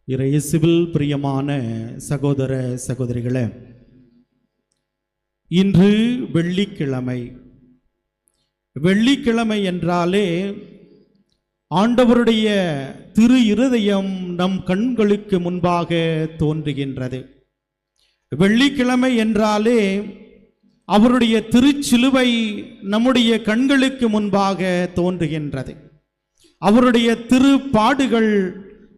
இயேசுவில் பிரியமான சகோதர சகோதரிகளே, இன்று வெள்ளிக்கிழமை. வெள்ளிக்கிழமை என்றாலே ஆண்டவருடைய திரு இருதயம் நம் கண்களுக்கு முன்பாக தோன்றுகின்றது. வெள்ளிக்கிழமை என்றாலே அவருடைய திருச்சிலுவை நம்முடைய கண்களுக்கு முன்பாக தோன்றுகின்றது. அவருடைய திருப்பாடுகள்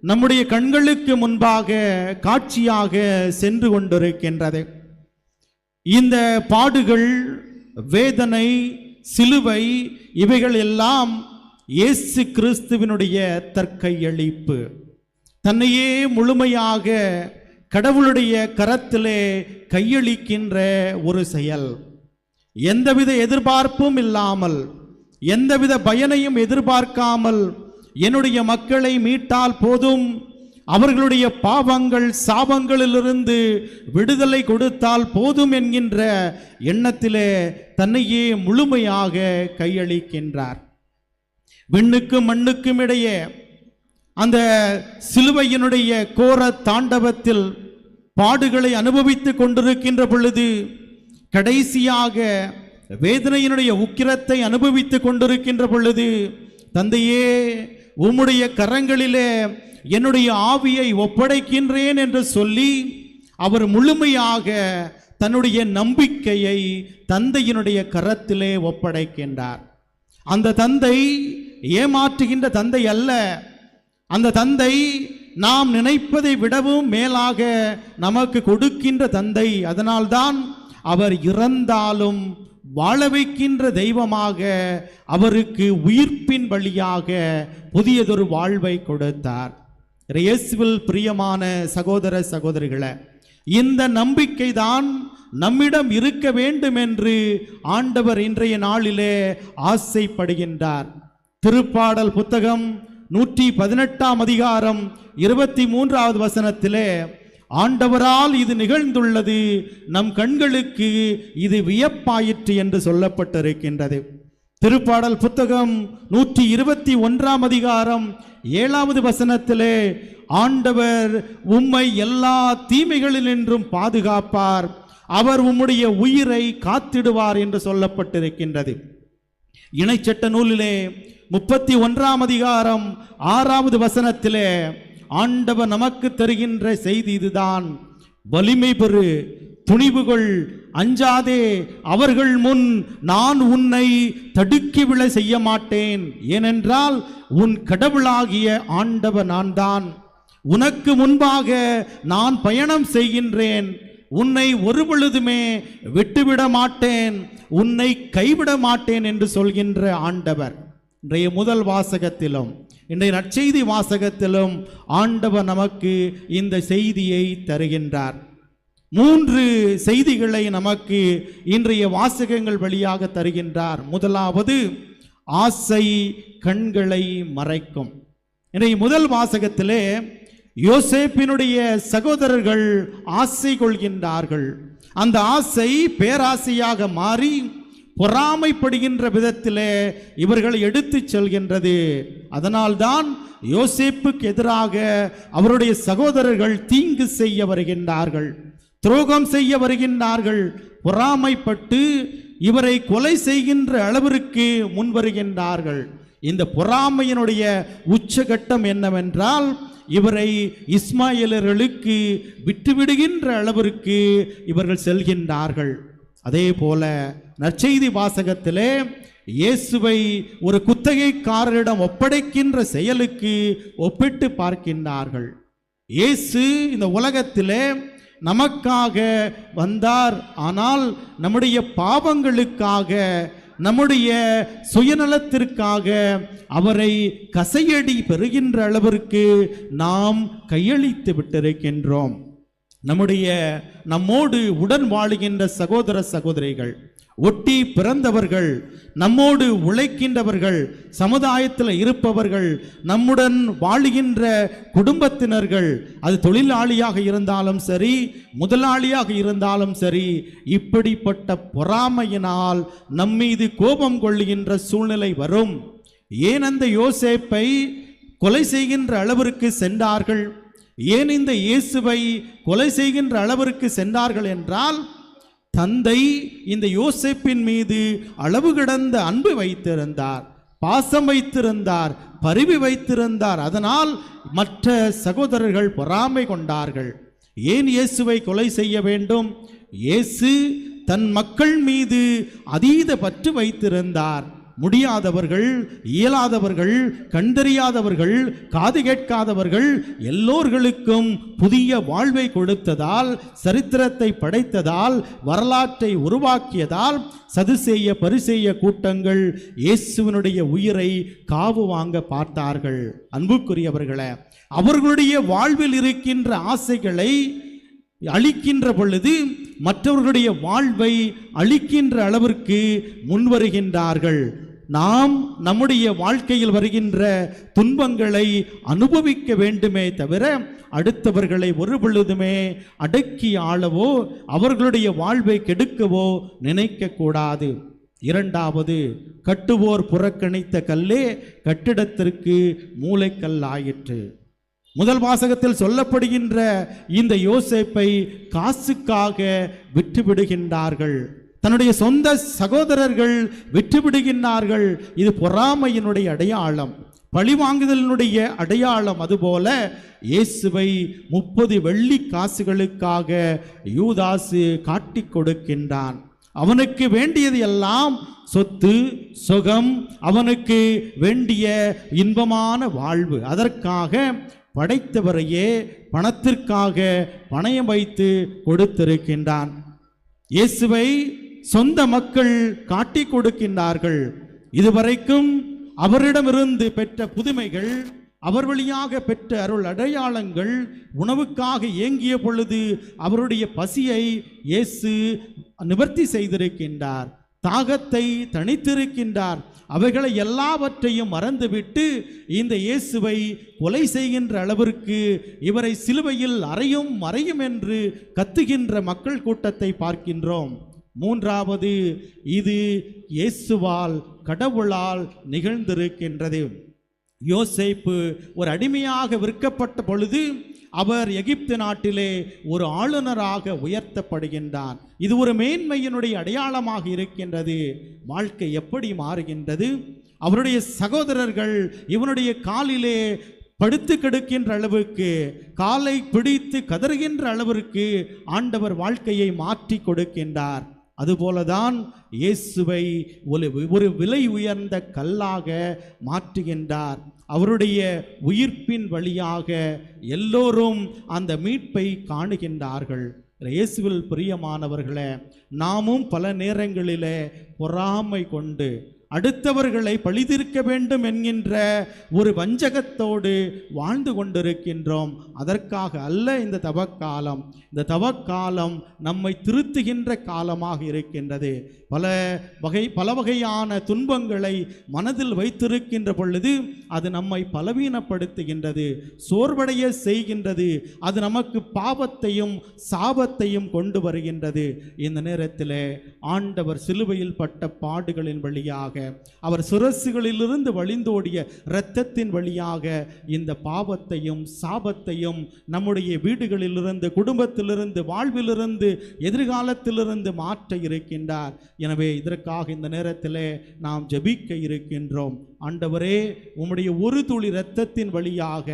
நம்முடைய கண்களுக்கு முன்பாக காட்சியாக சென்று கொண்டிருக்கின்றது. இந்த பாடுகள், வேதனை, சிலுவை இவைகள் எல்லாம் இயேசு கிறிஸ்துவினுடைய தற்கையளிப்பு. தன்னையே முழுமையாக கடவுளுடைய கரத்திலே கையளிக்கின்ற ஒரு செயல். எந்தவித எதிர்பார்ப்பும் இல்லாமல், எந்தவித பயனையும் எதிர்பார்க்காமல், என்னுடைய மக்களை மீட்டால் போதும், அவர்களுடைய பாவங்கள் சாபங்களிலிருந்து விடுதலை கொடுத்தால் போதும் என்கின்ற எண்ணத்திலே தன்னையே முழுமையாக கையளிக்கின்றார். விண்ணுக்கும் மண்ணுக்கும் இடையே அந்த சிலுவையினுடைய கோர தாண்டவத்தில் பாடுகளை அனுபவித்துக் கொண்டிருக்கின்ற பொழுது, கடைசியாக வேதனையினுடைய உக்கிரத்தை அனுபவித்துக் கொண்டிருக்கின்ற பொழுது, தந்தையே உம்முடைய கரங்களிலே என்னுடைய ஆவியை ஒப்படைக்கின்றேன் என்று சொல்லி அவர் முழுமையாக தன்னுடைய நம்பிக்கையை தந்தையினுடைய கரத்திலே ஒப்படைக்கின்றார். அந்த தந்தை ஏமாற்றுகின்ற தந்தை அல்ல. அந்த தந்தை நாம் நினைப்பதை விடவும் மேலாக நமக்கு கொடுக்கின்ற தந்தை. அதனால்தான் அவர் இறந்தாலும் வாழ வைக்கின்ற தெய்வமாக அவருக்கு உயிர்ப்பின் வழியாக புதியதொரு வாழ்வை கொடுத்தார். இயேசுவில் பிரியமான சகோதர சகோதரிகளே, இந்த நம்பிக்கை தான் நம்மிடம் இருக்க வேண்டும் என்று ஆண்டவர் இன்றைய நாளிலே ஆசைப்படுகின்றார். திருப்பாடல் புத்தகம் 118 அதிகாரம் 23வது வசனத்திலே, ஆண்டவரால் இது நிகழ்ந்துள்ளது, நம் கண்களுக்கு இது வியப்பாயிற்று என்று சொல்லப்பட்டிருக்கின்றது. திருப்பாடல் புத்தகம் 121 அதிகாரம் 7வது வசனத்திலே, ஆண்டவர் உம்மை எல்லா தீமைகளினின்றும் பாதுகாப்பார், அவர் உம்முடைய உயிரை காத்திடுவார் என்று சொல்லப்பட்டிருக்கின்றது. இணைச்சட்ட நூலிலே 31 அதிகாரம் 6வது வசனத்திலே ஆண்டவர் நமக்கு தருகின்ற செய்தி இதுதான்: வலிமை பெறு, துணிவுகள், அஞ்சாதே, அவர்கள் முன் நான் உன்னை தடுக்கி விழ செய்ய மாட்டேன், ஏனென்றால் உன் கடவுளாகிய ஆண்டவர் நான் தான். உனக்கு முன்பாக நான் பயணம் செய்கின்றேன், உன்னை ஒரு பொழுதுமே விட்டுவிட மாட்டேன், உன்னை கைவிட மாட்டேன் என்று சொல்கின்ற ஆண்டவர். இன்றைய முதல் வாசகத்திலும் இன்றைய நற்செய்தி வாசகத்திலும் ஆண்டவர் நமக்கு இந்த செய்தியை தருகின்றார். 3 செய்திகளை நமக்கு இன்றைய வாசகங்கள் வழியாக தருகின்றார். முதலாவது, ஆசை கண்களை மறைக்கும். இன்றைய முதல் வாசகத்திலே யோசேப்பினுடைய சகோதரர்கள் ஆசை கொள்கின்றார்கள். அந்த ஆசை பேராசையாக மாறி பொறாமைப்படுகின்ற விதத்திலே இவர்களை எடுத்து செல்கின்றது. அதனால்தான் யோசேப்புக்கு எதிராக அவருடைய சகோதரர்கள் தீங்கு செய்ய வருகின்றார்கள், துரோகம் செய்ய வருகின்றார்கள். பொறாமைப்பட்டு இவரை கொலை செய்கின்ற அளவிற்கு முன் வருகின்றார்கள். இந்த பொறாமையினுடைய உச்சகட்டம் என்னவென்றால், இவரை இஸ்மாயிலர்களுக்கு விட்டுவிடுகின்ற அளவிற்கு இவர்கள் செல்கின்றார்கள். அதே போல நற்செய்தி வாசகத்திலே இயேசுவை ஒரு குத்தகைக்காரரிடம் ஒப்படைக்கின்ற செயலுக்கு ஒப்பிட்டு பார்க்கின்றார்கள். இயேசு இந்த உலகத்திலே நமக்காக வந்தார், ஆனால் நம்முடைய பாவங்களுக்காக, நம்முடைய சுயநலத்திற்காக அவரை கசையடி பெறுகின்ற அளவிற்கு நாம் கையளித்து விட்டிருக்கின்றோம். நம்மோடு உடன் வாழுகின்ற சகோதர சகோதரிகள், ஒட்டி பிறந்தவர்கள், நம்மோடு உழைக்கின்றவர்கள், சமுதாயத்தில் இருப்பவர்கள், நம்முடன் வாழுகின்ற குடும்பத்தினர்கள், அது தொழிலாளியாக இருந்தாலும் சரி, முதலாளியாக இருந்தாலும் சரி, இப்படிப்பட்ட பொறாமையினால் நம்மீது கோபம் கொள்ளுகின்ற சூழ்நிலை வரும். ஏன் அந்த யோசேப்பை கொலை செய்கின்ற அளவிற்கு சென்றார்கள்? ஏன் இந்த இயேசுவை கொலை செய்கின்ற அளவிற்கு சென்றார்கள் என்றால், தந்தை இந்த யோசேப்பின் மீது அளவு கடந்த அன்பு வைத்திருந்தார், பாசம் வைத்திருந்தார், பரிவு வைத்திருந்தார். அதனால் மற்ற சகோதரர்கள் பொறாமை கொண்டார்கள். ஏன் இயேசுவை கொலை செய்ய வேண்டும்? இயேசு தன் மக்கள் மீது அதீத பற்று வைத்திருந்தார். முடியாதவர்கள், இயலாதவர்கள், கண்டறியாதவர்கள், காது கேட்காதவர்கள் எல்லோர்களுக்கும் புதிய வாழ்வை கொடுத்ததால், சரித்திரத்தை படைத்ததால், வரலாற்றை உருவாக்கியதால் சதுசேய பரிசேய கூட்டங்கள் இயேசுவினுடைய உயிரை காவு வாங்க பார்த்தார்கள். அன்புக்குரியவர்களே, அவர்களுடைய வாழ்வில் இருக்கின்ற ஆசைகளை அழிக்கின்ற பொழுது மற்றவர்களுடைய வாழ்வை அழிக்கின்ற அளவிற்கு முன்வருகின்றார்கள். நாம் நம்முடைய வாழ்க்கையில் வருகின்ற துன்பங்களை அனுபவிக்க வேண்டுமே தவிர அடுத்தவர்களை ஒரு பொழுதுமே அடக்கி ஆளவோ அவர்களுடைய வாழ்வை கெடுக்கவோ நினைக்க கூடாது. இரண்டாவது, கட்டுவோர் புறக்கணித்த கல்லே கட்டிடத்திற்கு மூலைக்கல் ஆயிற்று. முதல் வாசகத்தில் சொல்லப்படுகின்ற இந்த யோசேப்பை காசுக்காக விட்டுவிடுகின்றார்கள். தன்னுடைய சொந்த சகோதரர்கள் விட்டுவிடுகின்றார்கள். இது பொறாமையினுடைய அடையாளம், பழிவாங்குதலினுடைய அடையாளம். அதுபோல இயேசுவை 30 வெள்ளி காசுகளுக்காக யூதாசு காட்டிக் கொடுக்கின்றான். அவனுக்கு வேண்டியது எல்லாம் சொத்து, சுகம், அவனுக்கு வேண்டிய இன்பமான வாழ்வு. அதற்காக படைத்தவரையே பணத்திற்காக பணயம் வைத்து கொடுத்திருக்கின்றான். இயேசுவை சொந்த மக்கள் காட்டிக் கொடுக்கின்றார்கள். இதுவரைக்கும் அவரிடமிருந்து பெற்ற புதுமைகள், அவர் வழியாக பெற்ற அருள் அடையாளங்கள், உணவுக்காக ஏங்கிய பொழுது அவருடைய பசியை இயேசு நிவர்த்தி செய்திருக்கின்றார், தாகத்தை தணித்திருக்கின்றார். அவைகளை எல்லாவற்றையும் மறந்துவிட்டு இந்த இயேசுவை கொலை செய்கின்ற அளவிற்கு, இவரை சிலுவையில் அறையும் மறையும் என்று கத்துகின்ற மக்கள் கூட்டத்தை பார்க்கின்றோம். மூன்றாவது, இது இயேசுவால், கடவுளால் நிகழ்ந்திருக்கின்றது. யோசேப்பு ஒரு அடிமையாக விற்கப்பட்ட பொழுது அவர் எகிப்து நாட்டிலே ஒரு ஆளுநராக உயர்த்தப்படுகின்றார். இது ஒரு மேன்மையினுடைய அடையாளமாக இருக்கின்றது. வாழ்க்கை எப்படி மாறுகின்றது? அவருடைய சகோதரர்கள் இவனுடைய காலிலே படுத்து கிடக்கின்ற அளவுக்கு, காலை பிடித்து கதறுகின்ற அளவிற்கு ஆண்டவர் வாழ்க்கையை மாற்றி கொடுக்கின்றார். அதுபோலதான் இயேசுவை ஒரு விலை உயர்ந்த கல்லாக மாற்றுகின்றார். அவருடைய உயிர்ப்பின் வழியாக எல்லோரும் அந்த மீட்பை காணுகின்றார்கள். இயேசுவில் பிரியமானவர்களே, நாமும் பல நேரங்களிலே பொறாமை கொண்டு அடுத்தவர்களை பழிதீர்க்க வேண்டும் என்கின்ற ஒரு வஞ்சகத்தோடு வாழ்ந்து கொண்டிருக்கின்றோம். அதற்காக அல்ல இந்த தவக்காலம். இந்த தவக்காலம் நம்மை திருத்துகின்ற காலமாக இருக்கின்றது. பல வகையான துன்பங்களை மனதில் வைத்திருக்கின்ற பொழுது அது நம்மை பலவீனப்படுத்துகின்றது, சோர்வடைய செய்கின்றது. அது நமக்கு பாவத்தையும் சாபத்தையும் கொண்டு வருகின்றது. இந்த நேரத்தில் ஆண்டவர் சிலுவையில் பட்ட பாடுகளின் வழியாக, அவர் சுரசுகளிலிருந்து வழிந்தோடிய இரத்தத்தின் வழியாக இந்த பாவத்தையும் சாபத்தையும் நம்முடைய வீடுகளிலிருந்து, குடும்பத்திலிருந்து, வாழ்விலிருந்து, எதிர்காலத்திலிருந்து மாற்ற இருக்கின்றார். எனவே இதற்காக இந்த நேரத்திலே நாம் ஜெபிக்க இருக்கின்றோம். ஆண்டவரே, உம்முடைய ஒரு துளி இரத்தத்தின் வழியாக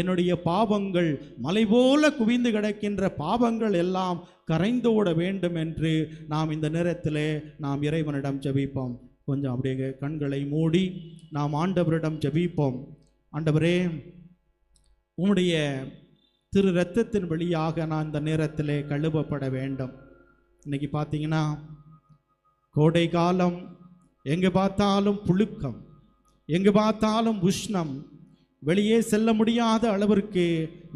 என்னுடைய பாவங்கள், மலை போல குவிந்து கிடக்கின்ற பாவங்கள் எல்லாம் கரைந்தோட வேண்டும் என்று நாம் இந்த நேரத்திலே நாம் இறைவனிடம் ஜெபிப்போம். கொஞ்சம் அப்படியே கண்களை மூடி நாம் ஆண்டவரிடம் ஜெபிப்போம். ஆண்டவரே, உம்முடைய திரு இரத்தத்தின் வழியாக நான் இந்த நேரத்திலே கழுவப்பட வேண்டும். இன்னைக்கு பார்த்தீங்கன்னா கோடை காலம், எங்கே பார்த்தாலும் புழுக்கம், எங்கே பார்த்தாலும் உஷ்ணம், வெளியே செல்ல முடியாத அளவிற்கு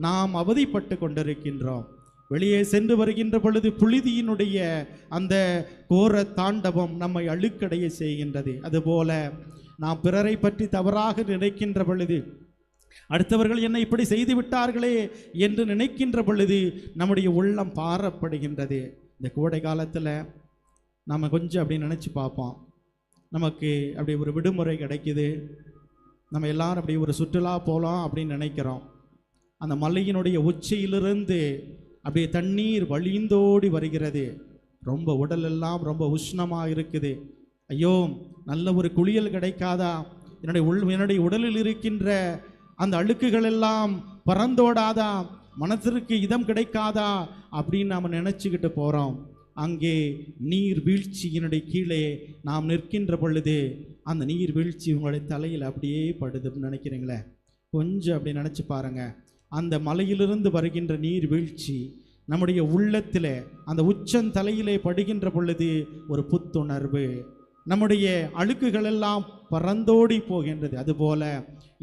நாம் அவதிப்பட்டு கொண்டிருக்கின்றோம். வெளியே சென்று வருகின்ற பொழுது புழுதியினுடைய அந்த கோர தாண்டவம் நம்மை அழுக்கடைய செய்கின்றது. அதுபோல நாம் பிறரை பற்றி தவறாக நினைக்கின்ற பொழுது, அடுத்தவர்கள் என்னை இப்படி செய்து விட்டார்களே என்று நினைக்கின்ற பொழுது நம்முடைய உள்ளம் பாரப்படுகின்றது. இந்த கோடை காலத்தில் நம்ம கொஞ்சம் அப்படி நினச்சி பார்ப்போம். நமக்கு அப்படி ஒரு விடுமுறை கிடைக்குது, நம்ம எல்லாரும் அப்படி ஒரு சுற்றுலா போகலாம் அப்படின்னு நினைக்கிறோம். அந்த மலையினுடைய உச்சியிலிருந்து அப்படியே தண்ணீர் வழிந்தோடி வருகிறது. ரொம்ப உடலெல்லாம் ரொம்ப உஷ்ணமாக இருக்குது. ஐயோ, நல்ல ஒரு குளியல் கிடைக்காதா? என்னுடைய உடலில் இருக்கின்ற அந்த அழுக்குகள் எல்லாம் பறந்தோடாதா? மனதிற்கு இதம் கிடைக்காதா அப்படின்னு நாம் நினச்சிக்கிட்டு போகிறோம். அங்கே நீர் வீழ்ச்சியினுடைய கீழே நாம் நிற்கின்ற பொழுது அந்த நீர் வீழ்ச்சி உங்களுடைய தலையில் அப்படியே படுதுன்னு நினைக்கிறீங்களே? கொஞ்சம் அப்படி நினச்சி பாருங்க. அந்த மலையிலிருந்து வருகின்ற நீர் வீழ்ச்சி நம்முடைய உள்ளத்தில் அந்த உச்சந்தலையிலே படுகின்ற பொழுது ஒரு புத்துணர்வு, நம்முடைய அழுக்குகள் எல்லாம் பறந்தோடி போகின்றது. அதுபோல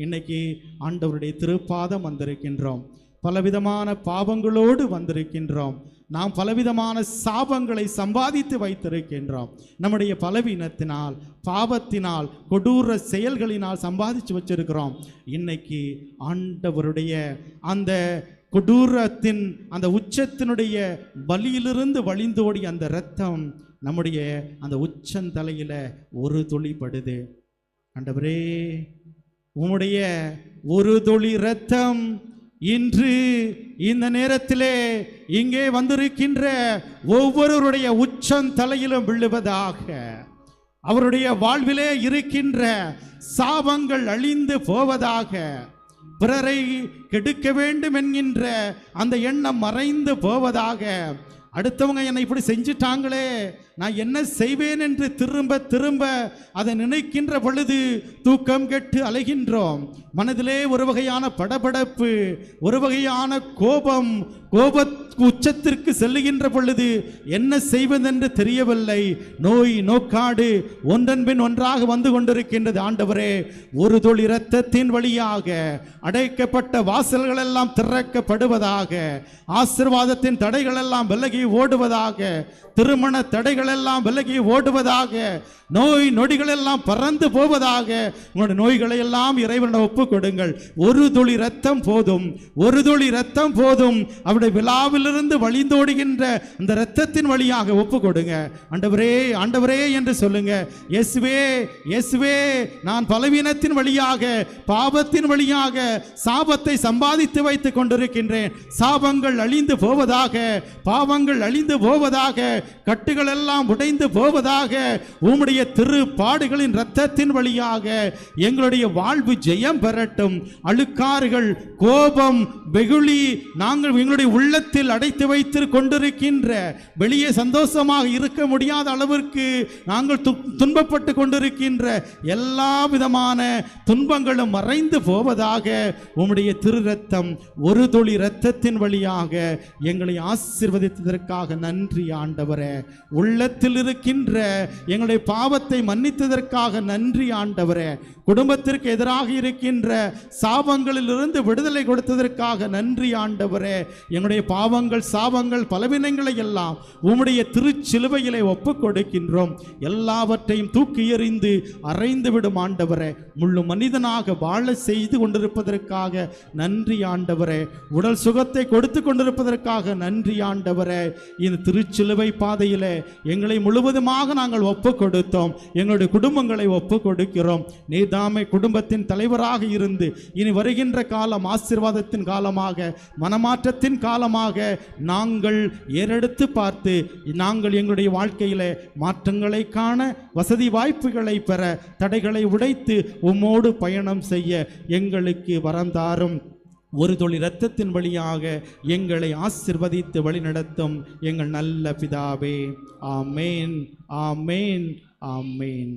இன்னைக்கு ஆண்டவருடைய திருப்பாதம் வந்திருக்கின்றோம். பலவிதமான பாவங்களோடு வந்திருக்கின்றோம். நாம் பலவிதமான சாபங்களை சம்பாதித்து வைத்திருக்கின்றோம். நம்முடைய பலவீனத்தினால், பாவத்தினால், கொடூர செயல்களினால் சம்பாதிச்சு வச்சிருக்கிறோம். இன்னைக்கு ஆண்டவருடைய அந்த கொடூரத்தின் அந்த உச்சத்தினுடைய வலியிலிருந்து வழிந்தோடி அந்த இரத்தம் நம்முடைய அந்த உச்சந்தலையில ஒரு துளி படுது. ஆண்டவரே, உம்முடைய ஒரு துளி இரத்தம் இன்று இந்த நேரத்திலே இங்கே வந்திருக்கின்ற ஒவ்வொருவருடைய உச்சந்தலையிலும் விழுவதாக. அவருடைய வாழ்விலே இருக்கின்ற சாபங்கள் அழிந்து போவதாக. பிறரை கெடுக்க வேண்டும் என்கின்ற அந்த எண்ணம் மறைந்து போவதாக. அடுத்தவங்க என்னை இப்படி செஞ்சிட்டாங்களே, நான் என்ன செய்வேன் என்று திரும்ப திரும்ப அதை நினைக்கின்ற பொழுது தூக்கம் கெட்டு அலைகின்றோம். மனதிலே ஒரு வகையான படபடப்பு, ஒரு வகையான கோபம், உச்சத்திற்கு செல்லுகின்ற பொழுது என்ன செய்வதென்று தெரியவில்லை. நோய் நோக்காடு ஒன்றன் பின் ஒன்றாக வந்து கொண்டிருக்கின்றது. ஆண்டவரே, ஒரு துளி இரத்தத்தின் வழியாக அடைக்கப்பட்ட வாசல்கள் எல்லாம் திறக்கப்படுவதாக. ஆசீர்வாதத்தின் தடைகள் எல்லாம் விலகி ஓடுவதாக. திருமண தடைகள் எல்லாம் விலகி ஓடுவதாக. நோய் நொடிகள் எல்லாம் பறந்து போவதாக. உங்களுடைய நோய்களை எல்லாம் இறைவனிடம் ஒப்பு கொடுங்கள். ஒரு துளி இரத்தம் போதும், ஒரு துளி இரத்தம் போதும். அவருடைய விழாவிலிருந்து வழிந்தோடுகின்ற அந்த இரத்தத்தின் வழியாக ஒப்பு கொடுங்க. ஆண்டவரே, ஆண்டவரே என்று சொல்லுங்க. இயேசுவே, இயேசுவே, நான் பலவீனத்தின் வழியாக, பாவத்தின் வழியாக சாபத்தை சம்பாதித்து வைத்துக் கொண்டிருக்கின்றேன். சாபங்கள் அழிந்து போவதாக, பாவங்கள் அழிந்து போவதாக, கட்டுகள் எல்லாம் உடைந்து போவதாக. உம்முடைய திரு பாடுகளின் இரத்தத்தின் வழியாக எங்களுடைய வாழ்வு ஜெயம் பெறட்டும். அழுக்காறுகள், கோபம், வெகுளி நாங்கள் எங்களுடைய உள்ளத்தில் அடைத்து வைத்து கொண்டிருக்கின்ற, வெளியே சந்தோஷமாக இருக்க முடியாத அளவிற்கு நாங்கள் துன்பப்பட்டு கொண்டிருக்கின்ற எல்லா விதமான துன்பங்களும் மறைந்து போவதாக. உம்முடைய திரு இரத்தம், ஒரு துளி இரத்தத்தின் வழியாக எங்களை ஆசீர்வதித்ததற்காக நன்றி ஆண்டவரே. உள்ளத்தில் இருக்கின்ற எங்களுடைய பாவத்தை மன்னித்ததற்காக நன்றி ஆண்டவரே. குடும்பத்திற்கு எதிராக இருக்கின்ற சாபங்களிலிருந்து விடுதலை கொடுத்ததற்காக நன்றி ஆண்டவரே. எங்களுடைய பாவங்கள், சாபங்கள், பலவீனங்களை எல்லாம் உம்முடைய திருச்சிலுவையிலே ஒப்புக் கொடுக்கின்றோம். எல்லாவற்றையும் தூக்கி எறிந்து அறைந்து விடும் ஆண்டவரே. முழு மனிதனாக வாழ செய்து கொண்டிருப்பதற்காக நன்றி ஆண்டவரே. உடல் சுகத்தை கொடுத்து கொண்டிருப்பதற்காக நன்றி ஆண்டவரே. இந்த திருச்சிலுவை பாதையிலே எங்களை முழுவதுமாக நாங்கள் ஒப்புக் கொடுத்தோம். எங்களுடைய குடும்பங்களை ஒப்புக் கொடுக்கிறோம். நீதாமே குடும்பத்தின் தலைவராக இருந்து இனி வருகின்ற காலம் ஆசீர்வாதத்தின் காலமாக, மனமாற்றத்தின் காலமாக நாங்கள் ஏறெடுத்து பார்த்து நாங்கள் எங்களுடைய வாழ்க்கையிலே மாற்றங்களை காண, வசதி வாய்ப்புகளை பெற, தடைகளை உடைத்து உம்மோடு பயணம் செய்ய எங்களுக்கு வரம் தாரும். ஒரு துளி இரத்தத்தின் வழியாக எங்களை ஆசீர்வதித்து வழிநடத்தும் எங்கள் நல்ல பிதாவே. ஆமேன், ஆமேன், ஆமேன்.